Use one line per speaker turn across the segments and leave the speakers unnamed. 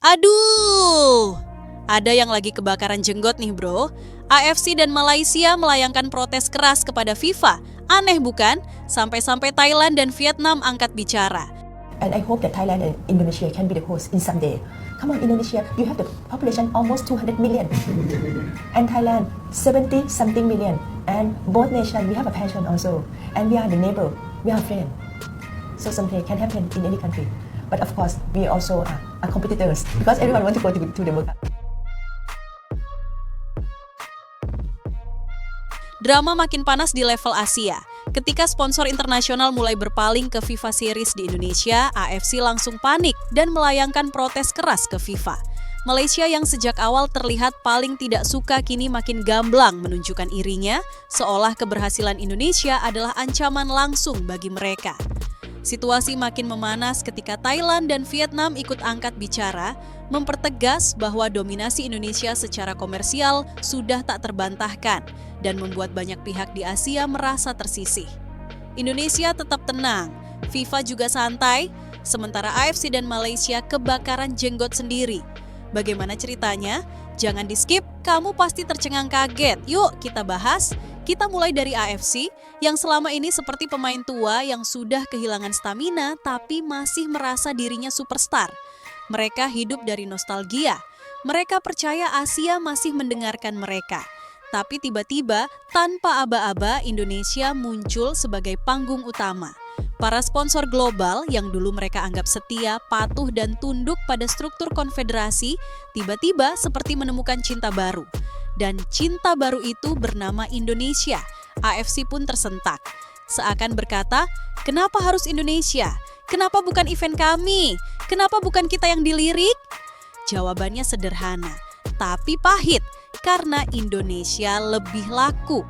Aduh, ada yang lagi kebakaran jenggot nih bro. AFC dan Malaysia melayangkan protes keras kepada FIFA. Aneh bukan? Sampai-sampai Thailand dan Vietnam angkat bicara.
And I hope that Thailand and Indonesia can be the host in some day. Come on, Indonesia, you have the population almost 200 million. And Thailand, 70 something million. And both nations, we have a passion also. And we are the neighbor, we are friends. So something can happen in any country. But of course, we also are competitors because everyone wants to go to the World Cup.
Drama makin panas di level Asia. Ketika sponsor internasional mulai berpaling ke FIFA Series di Indonesia, AFC langsung panik dan melayangkan protes keras ke FIFA. Malaysia yang sejak awal terlihat paling tidak suka kini makin gamblang menunjukkan irinya, seolah keberhasilan Indonesia adalah ancaman langsung bagi mereka. Situasi makin memanas ketika Thailand dan Vietnam ikut angkat bicara, mempertegas bahwa dominasi Indonesia secara komersial sudah tak terbantahkan dan membuat banyak pihak di Asia merasa tersisih. Indonesia tetap tenang, FIFA juga santai, sementara AFC dan Malaysia kebakaran jenggot sendiri. Bagaimana ceritanya? Jangan di-skip, kamu pasti tercengang kaget. Yuk kita bahas. Kita mulai dari AFC yang selama ini seperti pemain tua yang sudah kehilangan stamina tapi masih merasa dirinya superstar. Mereka hidup dari nostalgia. Mereka percaya Asia masih mendengarkan mereka. Tapi tiba-tiba tanpa aba-aba Indonesia muncul sebagai panggung utama. Para sponsor global yang dulu mereka anggap setia, patuh dan tunduk pada struktur konfederasi tiba-tiba seperti menemukan cinta baru. Dan cinta baru itu bernama Indonesia. AFC pun tersentak. Seakan berkata, kenapa harus Indonesia? Kenapa bukan event kami? Kenapa bukan kita yang dilirik? Jawabannya sederhana, tapi pahit karena Indonesia lebih laku.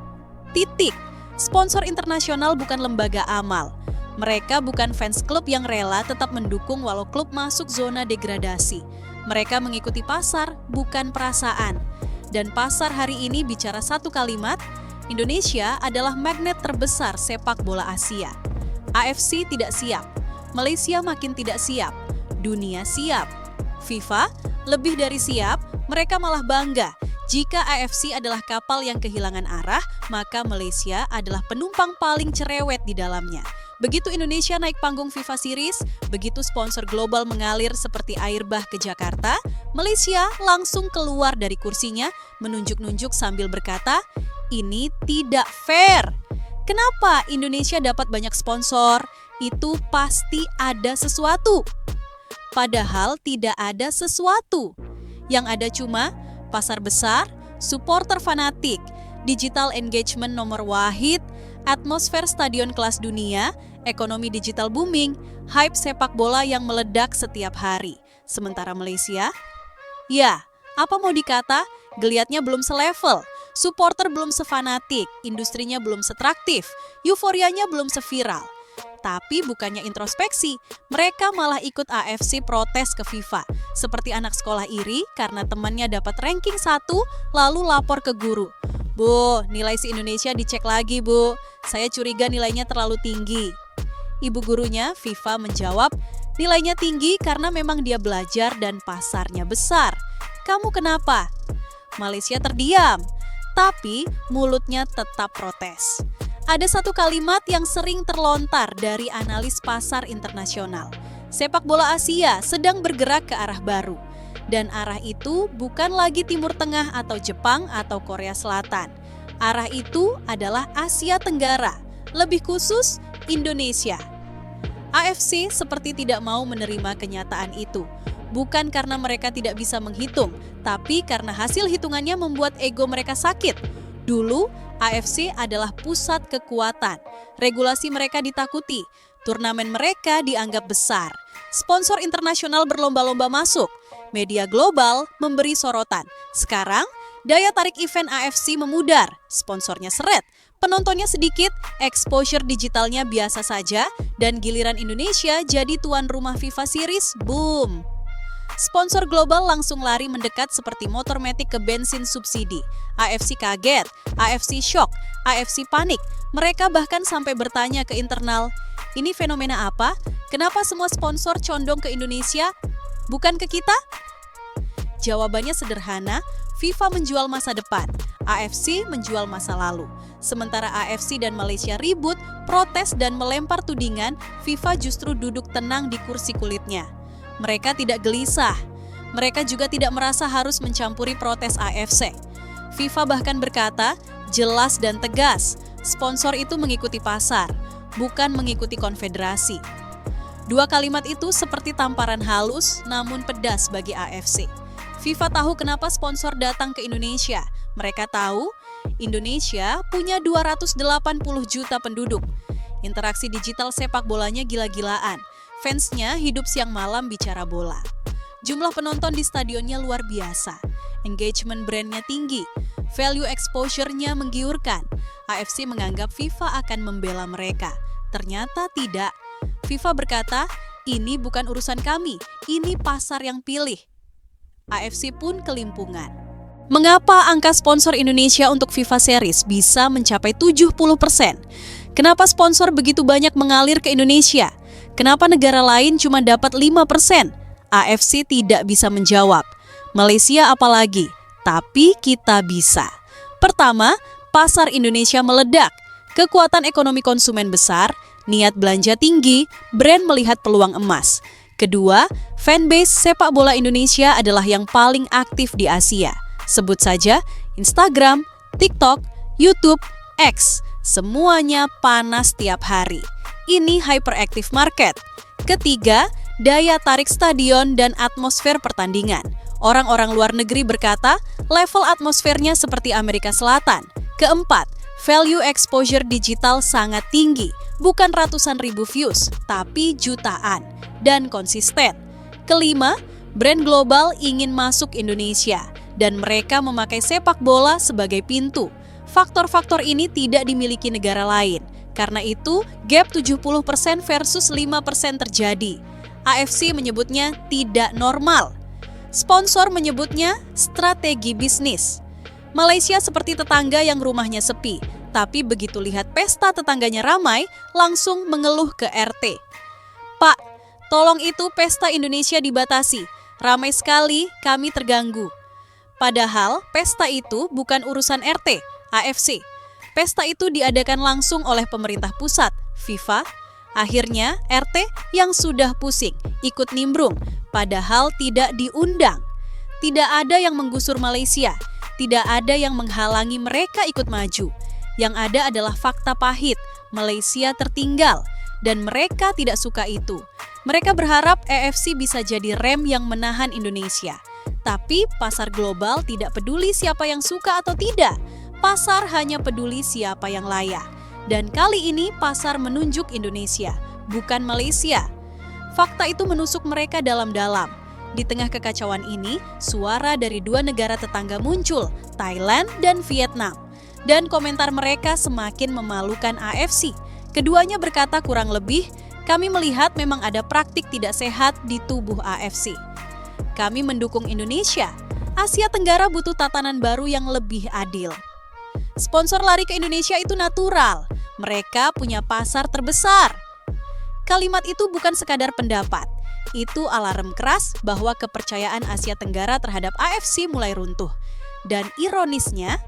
Titik. Sponsor internasional bukan lembaga amal. Mereka bukan fans klub yang rela tetap mendukung walau klub masuk zona degradasi. Mereka mengikuti pasar, bukan perasaan. Dan pasar hari ini bicara satu kalimat, Indonesia adalah magnet terbesar sepak bola Asia. AFC tidak siap, Malaysia makin tidak siap, dunia siap. FIFA lebih dari siap, mereka malah bangga. Jika AFC adalah kapal yang kehilangan arah, maka Malaysia adalah penumpang paling cerewet di dalamnya. Begitu Indonesia naik panggung FIFA Series, begitu sponsor global mengalir seperti air bah ke Jakarta, Malaysia langsung keluar dari kursinya, menunjuk-nunjuk sambil berkata, ini tidak fair. Kenapa Indonesia dapat banyak sponsor? Itu pasti ada sesuatu. Padahal tidak ada sesuatu. Yang ada cuma pasar besar, supporter fanatik, digital engagement nomor wahid, atmosfer stadion kelas dunia, ekonomi digital booming, hype sepak bola yang meledak setiap hari. Sementara Malaysia, ya, apa mau dikata, geliatnya belum selevel, supporter belum sefanatik, industrinya belum setraktif, euforianya belum seviral. Tapi bukannya introspeksi, mereka malah ikut AFC protes ke FIFA. Seperti anak sekolah iri karena temannya dapat ranking 1 lalu lapor ke guru. Bu, nilai si Indonesia dicek lagi bu, saya curiga nilainya terlalu tinggi. Ibu gurunya, FIFA, menjawab, nilainya tinggi karena memang dia belajar dan pasarnya besar. Kamu kenapa? Malaysia terdiam, tapi mulutnya tetap protes. Ada satu kalimat yang sering terlontar dari analis pasar internasional. Sepak bola Asia sedang bergerak ke arah baru. Dan arah itu bukan lagi Timur Tengah atau Jepang atau Korea Selatan. Arah itu adalah Asia Tenggara, lebih khusus Indonesia. AFC seperti tidak mau menerima kenyataan itu. Bukan karena mereka tidak bisa menghitung, tapi karena hasil hitungannya membuat ego mereka sakit. Dulu, AFC adalah pusat kekuatan. Regulasi mereka ditakuti. Turnamen mereka dianggap besar. Sponsor internasional berlomba-lomba masuk. Media global memberi sorotan. Sekarang, daya tarik event AFC memudar. Sponsornya seret. Penontonnya sedikit, exposure digitalnya biasa saja, dan giliran Indonesia jadi tuan rumah FIFA Series, boom. Sponsor global langsung lari mendekat seperti motor metik ke bensin subsidi. AFC kaget, AFC shock, AFC panik. Mereka bahkan sampai bertanya ke internal, ini fenomena apa? Kenapa semua sponsor condong ke Indonesia? Bukan ke kita? Jawabannya sederhana, FIFA menjual masa depan, AFC menjual masa lalu. Sementara AFC dan Malaysia ribut, protes dan melempar tudingan, FIFA justru duduk tenang di kursi kulitnya. Mereka tidak gelisah. Mereka juga tidak merasa harus mencampuri protes AFC. FIFA bahkan berkata, jelas dan tegas, sponsor itu mengikuti pasar, bukan mengikuti konfederasi. Dua kalimat itu seperti tamparan halus namun pedas bagi AFC. FIFA tahu kenapa sponsor datang ke Indonesia. Mereka tahu Indonesia punya 280 juta penduduk. Interaksi digital sepak bolanya gila-gilaan. Fansnya hidup siang malam bicara bola. Jumlah penonton di stadionnya luar biasa. Engagement brandnya tinggi. Value exposure-nya menggiurkan. AFC menganggap FIFA akan membela mereka. Ternyata tidak. FIFA berkata, ini bukan urusan kami, ini pasar yang pilih. AFC pun kelimpungan. Mengapa angka sponsor Indonesia untuk FIFA Series bisa mencapai 70%? Kenapa sponsor begitu banyak mengalir ke Indonesia? Kenapa negara lain cuma dapat 5%? AFC tidak bisa menjawab. Malaysia apalagi, tapi kita bisa. Pertama, pasar Indonesia meledak. Kekuatan ekonomi konsumen besar, niat belanja tinggi, brand melihat peluang emas. Kedua, fanbase sepak bola Indonesia adalah yang paling aktif di Asia. Sebut saja Instagram, TikTok, YouTube, X. Semuanya panas tiap hari. Ini hyperactive market. Ketiga, daya tarik stadion dan atmosfer pertandingan. Orang-orang luar negeri berkata, level atmosfernya seperti Amerika Selatan. Keempat, value exposure digital sangat tinggi. Bukan ratusan ribu views, tapi jutaan. Dan konsisten. Kelima, brand global ingin masuk Indonesia dan mereka memakai sepak bola sebagai pintu. Faktor-faktor ini tidak dimiliki negara lain. Karena itu, gap 70% versus 5% terjadi. AFC menyebutnya tidak normal. Sponsor menyebutnya strategi bisnis. Malaysia seperti tetangga yang rumahnya sepi, tapi begitu lihat pesta tetangganya ramai, langsung mengeluh ke RT. Pak, tolong itu pesta Indonesia dibatasi. Ramai sekali, kami terganggu. Padahal pesta itu bukan urusan RT, AFC. Pesta itu diadakan langsung oleh pemerintah pusat, FIFA. Akhirnya RT yang sudah pusing ikut nimbrung, padahal tidak diundang. Tidak ada yang menggusur Malaysia, tidak ada yang menghalangi mereka ikut maju. Yang ada adalah fakta pahit, Malaysia tertinggal, dan mereka tidak suka itu. Mereka berharap AFC bisa jadi rem yang menahan Indonesia. Tapi pasar global tidak peduli siapa yang suka atau tidak. Pasar hanya peduli siapa yang layak. Dan kali ini pasar menunjuk Indonesia, bukan Malaysia. Fakta itu menusuk mereka dalam-dalam. Di tengah kekacauan ini, suara dari dua negara tetangga muncul, Thailand dan Vietnam. Dan komentar mereka semakin memalukan AFC. Keduanya berkata kurang lebih, kami melihat memang ada praktik tidak sehat di tubuh AFC. Kami mendukung Indonesia. Asia Tenggara butuh tatanan baru yang lebih adil. Sponsor lari ke Indonesia itu natural. Mereka punya pasar terbesar. Kalimat itu bukan sekadar pendapat. Itu alarm keras bahwa kepercayaan Asia Tenggara terhadap AFC mulai runtuh. Dan ironisnya,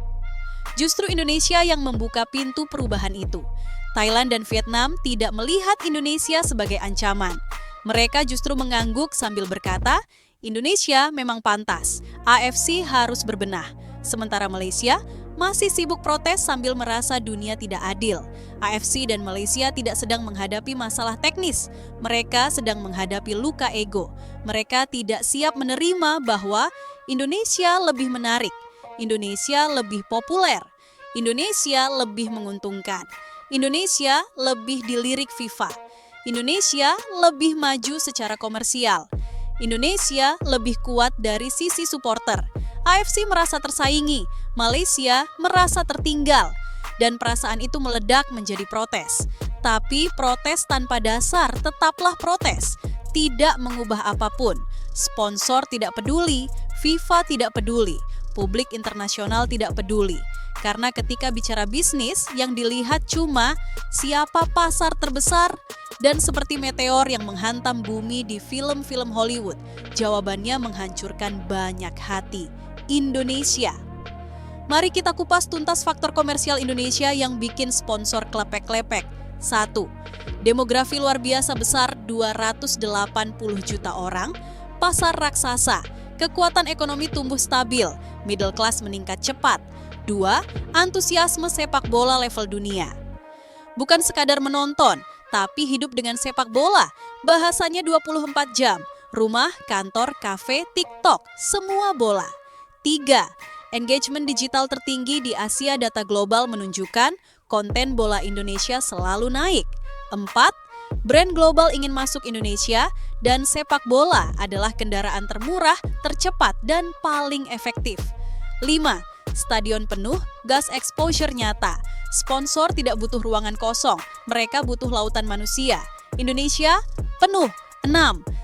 justru Indonesia yang membuka pintu perubahan itu. Thailand dan Vietnam tidak melihat Indonesia sebagai ancaman. Mereka justru mengangguk sambil berkata, Indonesia memang pantas, AFC harus berbenah. Sementara Malaysia masih sibuk protes sambil merasa dunia tidak adil. AFC dan Malaysia tidak sedang menghadapi masalah teknis. Mereka sedang menghadapi luka ego. Mereka tidak siap menerima bahwa Indonesia lebih menarik, Indonesia lebih populer, Indonesia lebih menguntungkan, Indonesia lebih dilirik FIFA, Indonesia lebih maju secara komersial, Indonesia lebih kuat dari sisi supporter. AFC merasa tersaingi, Malaysia merasa tertinggal, dan perasaan itu meledak menjadi protes. Tapi protes tanpa dasar tetaplah protes, tidak mengubah apapun. Sponsor tidak peduli, FIFA tidak peduli, publik internasional tidak peduli. Karena ketika bicara bisnis, yang dilihat cuma siapa pasar terbesar dan seperti meteor yang menghantam bumi di film-film Hollywood. Jawabannya menghancurkan banyak hati. Indonesia. Mari kita kupas tuntas faktor komersial Indonesia yang bikin sponsor klepek-klepek. 1. Demografi luar biasa besar 280 juta orang, pasar raksasa, kekuatan ekonomi tumbuh stabil, middle class meningkat cepat. 2. Antusiasme sepak bola level dunia. Bukan sekadar menonton, tapi hidup dengan sepak bola. Bahasanya 24 jam. Rumah, kantor, kafe, TikTok, semua bola. 3. Engagement digital tertinggi di Asia. Data global menunjukkan konten bola Indonesia selalu naik. 4. Brand global ingin masuk Indonesia dan sepak bola adalah kendaraan termurah, tercepat, dan paling efektif. 5. Stadion penuh, gas exposure nyata. Sponsor tidak butuh ruangan kosong, mereka butuh lautan manusia. Indonesia penuh. 6.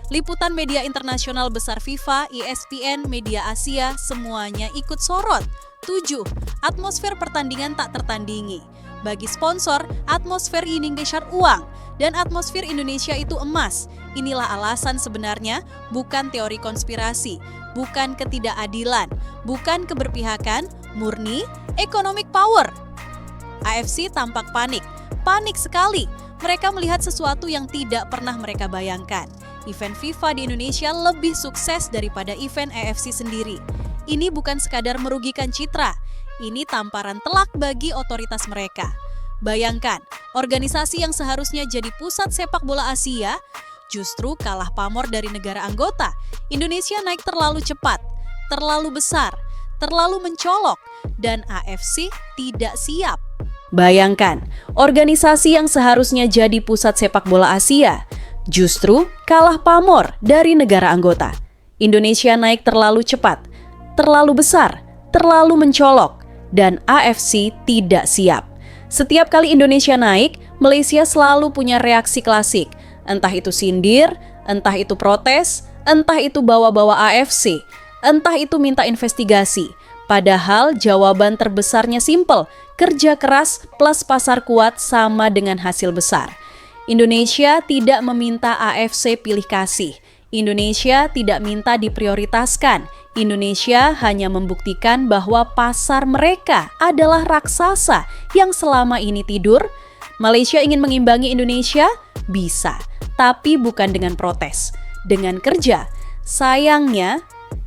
Liputan media internasional besar FIFA, ESPN, media Asia, semuanya ikut sorot. 7. Atmosfer pertandingan tak tertandingi. Bagi sponsor, atmosfer ini besar uang, dan atmosfer Indonesia itu emas. Inilah alasan sebenarnya, bukan teori konspirasi, bukan ketidakadilan, bukan keberpihakan, murni economic power. AFC tampak panik sekali. Mereka melihat sesuatu yang tidak pernah mereka bayangkan. Event FIFA di Indonesia lebih sukses daripada event AFC sendiri. Ini bukan sekadar merugikan citra, ini tamparan telak bagi otoritas mereka. Bayangkan, organisasi yang seharusnya jadi pusat sepak bola Asia justru kalah pamor dari negara anggota. Indonesia naik terlalu cepat, terlalu besar, terlalu mencolok, dan AFC tidak siap. Bayangkan, organisasi yang seharusnya jadi pusat sepak bola Asia justru kalah pamor dari negara anggota. Indonesia naik terlalu cepat, terlalu besar, terlalu mencolok, dan AFC tidak siap. Setiap kali Indonesia naik, Malaysia selalu punya reaksi klasik. Entah itu sindir, entah itu protes, entah itu bawa-bawa AFC, entah itu minta investigasi. Padahal jawaban terbesarnya simpel, kerja keras plus pasar kuat sama dengan hasil besar. Indonesia tidak meminta AFC pilih kasih. Indonesia tidak minta diprioritaskan. Indonesia hanya membuktikan bahwa pasar mereka adalah raksasa yang selama ini tidur. Malaysia ingin mengimbangi Indonesia? Bisa, tapi bukan dengan protes, dengan kerja. Sayangnya,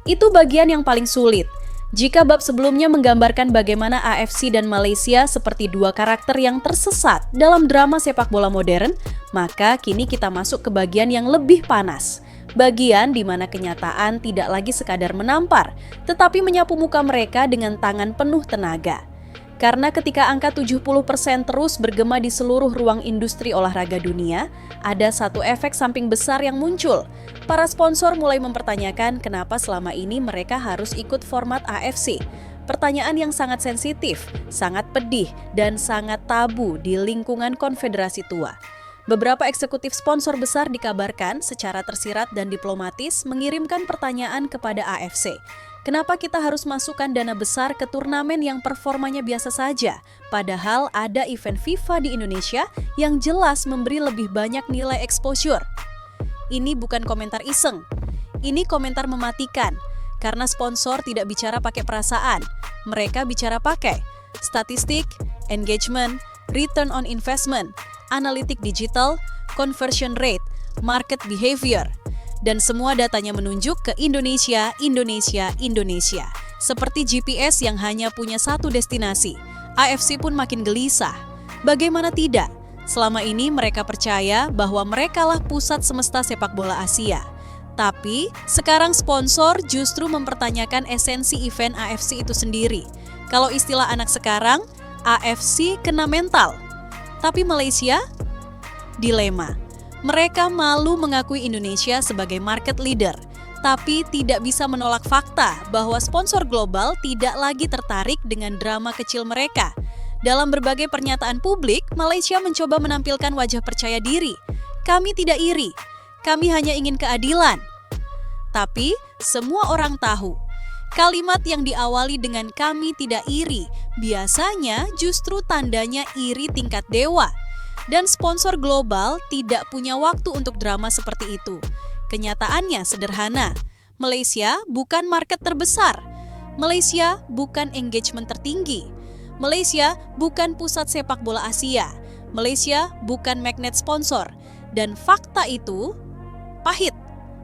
itu bagian yang paling sulit. Jika bab sebelumnya menggambarkan bagaimana AFC dan Malaysia seperti dua karakter yang tersesat dalam drama sepak bola modern, maka kini kita masuk ke bagian yang lebih panas. Bagian di mana kenyataan tidak lagi sekadar menampar, tetapi menyapu muka mereka dengan tangan penuh tenaga. Karena ketika angka 70% terus bergema di seluruh ruang industri olahraga dunia, ada satu efek samping besar yang muncul. Para sponsor mulai mempertanyakan kenapa selama ini mereka harus ikut format AFC. Pertanyaan yang sangat sensitif, sangat pedih, dan sangat tabu di lingkungan konfederasi tua. Beberapa eksekutif sponsor besar dikabarkan secara tersirat dan diplomatis mengirimkan pertanyaan kepada AFC. Kenapa kita harus masukkan dana besar ke turnamen yang performanya biasa saja, padahal ada event FIFA di Indonesia yang jelas memberi lebih banyak nilai exposure? Ini bukan komentar iseng, ini komentar mematikan, karena sponsor tidak bicara pakai perasaan, mereka bicara pakai statistik, engagement, return on investment, analitik digital, conversion rate, market behavior. Dan semua datanya menunjuk ke Indonesia. Seperti GPS yang hanya punya satu destinasi. AFC pun makin gelisah. Bagaimana tidak? Selama ini mereka percaya bahwa merekalah pusat semesta sepak bola Asia. Tapi sekarang sponsor justru mempertanyakan esensi event AFC itu sendiri. Kalau istilah anak sekarang, AFC kena mental. Tapi Malaysia? Dilema. Mereka malu mengakui Indonesia sebagai market leader, tapi tidak bisa menolak fakta bahwa sponsor global tidak lagi tertarik dengan drama kecil mereka. Dalam berbagai pernyataan publik, Malaysia mencoba menampilkan wajah percaya diri. Kami tidak iri, kami hanya ingin keadilan. Tapi semua orang tahu, Kalimat yang diawali dengan kami tidak iri, biasanya justru tandanya iri tingkat dewa. Dan sponsor global tidak punya waktu untuk drama seperti itu. Kenyataannya sederhana, Malaysia bukan market terbesar. Malaysia bukan engagement tertinggi. Malaysia bukan pusat sepak bola Asia. Malaysia bukan magnet sponsor. Dan fakta itu pahit,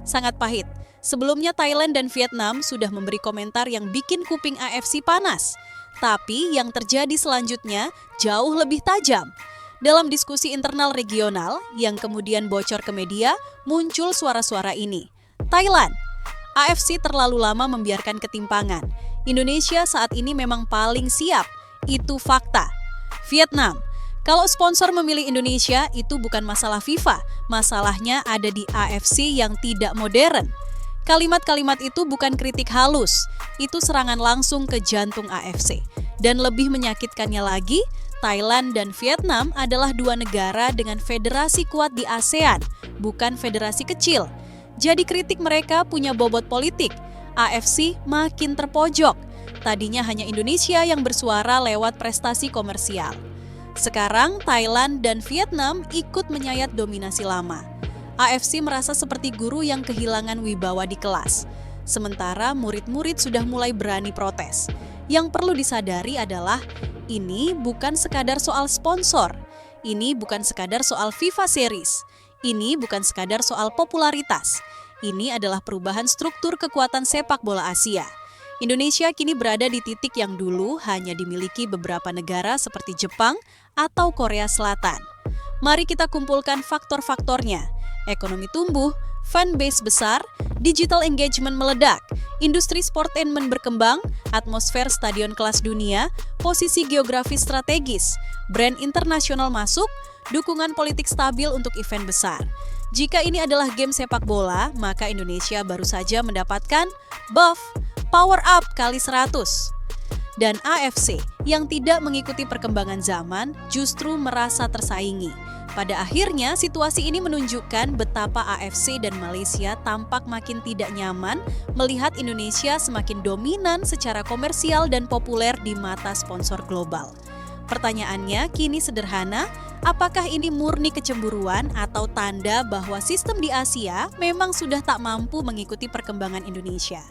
sangat pahit. Sebelumnya Thailand dan Vietnam sudah memberi komentar yang bikin kuping AFC panas. Tapi yang terjadi selanjutnya jauh lebih tajam. Dalam diskusi internal regional yang kemudian bocor ke media, muncul suara-suara ini. Thailand, AFC terlalu lama membiarkan ketimpangan. Indonesia saat ini memang paling siap, itu fakta. Vietnam, kalau sponsor memilih Indonesia itu bukan masalah FIFA, masalahnya ada di AFC yang tidak modern. Kalimat-kalimat itu bukan kritik halus, itu serangan langsung ke jantung AFC. Dan lebih menyakitkannya lagi, Thailand dan Vietnam adalah dua negara dengan federasi kuat di ASEAN, bukan federasi kecil. Jadi kritik mereka punya bobot politik. AFC makin terpojok. Tadinya hanya Indonesia yang bersuara lewat prestasi komersial. Sekarang Thailand dan Vietnam ikut menyayat dominasi lama. AFC merasa seperti guru yang kehilangan wibawa di kelas. Sementara murid-murid sudah mulai berani protes. Yang perlu disadari adalah ini bukan sekadar soal sponsor. Ini bukan sekadar soal FIFA Series. Ini bukan sekadar soal popularitas. Ini adalah perubahan struktur kekuatan sepak bola Asia. Indonesia kini berada di titik yang dulu hanya dimiliki beberapa negara seperti Jepang atau Korea Selatan. Mari kita kumpulkan faktor-faktornya. Ekonomi tumbuh, fanbase besar, digital engagement meledak, industri sportainment berkembang, atmosfer stadion kelas dunia, posisi geografis strategis, brand internasional masuk, dukungan politik stabil untuk event besar. Jika ini adalah game sepak bola, maka Indonesia baru saja mendapatkan buff, power up kali 100. Dan AFC yang tidak mengikuti perkembangan zaman justru merasa tersaingi. Pada akhirnya, situasi ini menunjukkan betapa AFC dan Malaysia tampak makin tidak nyaman melihat Indonesia semakin dominan secara komersial dan populer di mata sponsor global. Pertanyaannya kini sederhana, apakah ini murni kecemburuan atau tanda bahwa sistem di Asia memang sudah tak mampu mengikuti perkembangan Indonesia?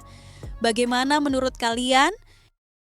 Bagaimana menurut kalian?